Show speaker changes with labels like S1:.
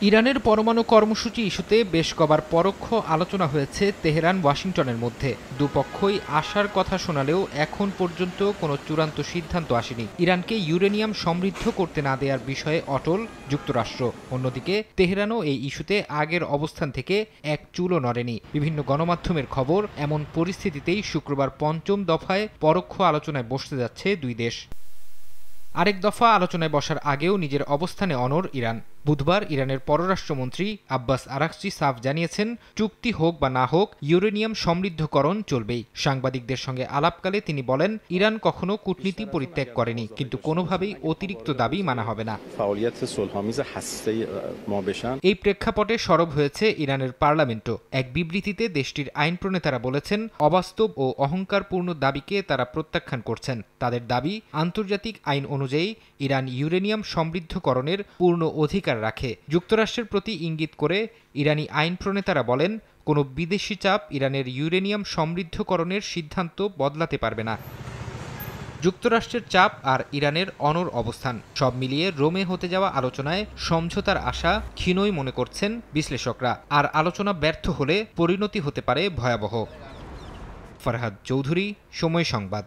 S1: ইরানের পরমাণু কর্মসূচি ইস্যুতে বেশ কবার পরোক্ষ আলোচনা হয়েছে তেহরান ওয়াশিংটনের মধ্যে। দুপক্ষই আশার কথা শোনালেও এখন পর্যন্ত কোনো চূড়ান্ত সিদ্ধান্ত আসেনি। ইরানকে ইউরেনিয়াম সমৃদ্ধ করতে না দেওয়ার বিষয়ে অটল যুক্তরাষ্ট্র। অন্যদিকে তেহরানও এই ইস্যুতে আগের অবস্থান থেকে এক চুলও নড়েনি। বিভিন্ন গণমাধ্যমের খবর, এমন পরিস্থিতিতেই শুক্রবার পঞ্চম দফায় পরোক্ষ আলোচনায় বসতে যাচ্ছে দুই দেশ। আরেক দফা আলোচনায় বসার আগেও নিজের অবস্থানে অনড় ইরান। বুধবার ইরানের পররাষ্ট্রমন্ত্রী আব্বাস আরাকচি সাফ জানিয়েছেন, চুক্তি হোক বা না হোক ইউরেনিয়াম সমৃদ্ধকরণ চলবেই। সাংবাদিকদের সঙ্গে আলাপকালে তিনি বলেন, ইরান কখনো কূটনীতি পরিত্যাগ করেনি, কিন্তু কোনোভাবেই অতিরিক্ত দাবি মানা হবে না। এই প্রেক্ষাপটে সরব হয়েছে ইরানের পার্লামেন্টও। এক বিবৃতিতে দেশটির আইন প্রণেতারা বলেছেন, অবাস্তব ও অহংকারপূর্ণ দাবিকে তারা প্রত্যাখ্যান করছেন। তাদের দাবি, আন্তর্জাতিক আইন অনুযায়ী ইরান ইউরেনিয়াম সমৃদ্ধকরণের পূর্ণ অধিকার রাখে। যুক্তরাষ্ট্রের প্রতি ইঙ্গিত করে ইরানি আইন প্রণেতারা বলেন, কোনো বিদেশি চাপ ইরানের ইউরেনিয়াম সমৃদ্ধকরণের সিদ্ধান্ত বদলাতে পারবে না। যুক্তরাষ্ট্রের চাপ আর ইরানের অনড় অবস্থান, সব মিলিয়ে রোমে হতে যাওয়া আলোচনায় সমঝোতার আশা ক্ষীণই মনে করছেন বিশ্লেষকরা। আর আলোচনা ব্যর্থ হলে পরিণতি হতে পারে ভয়াবহ। ফরহাদ চৌধুরী, সময় সংবাদ।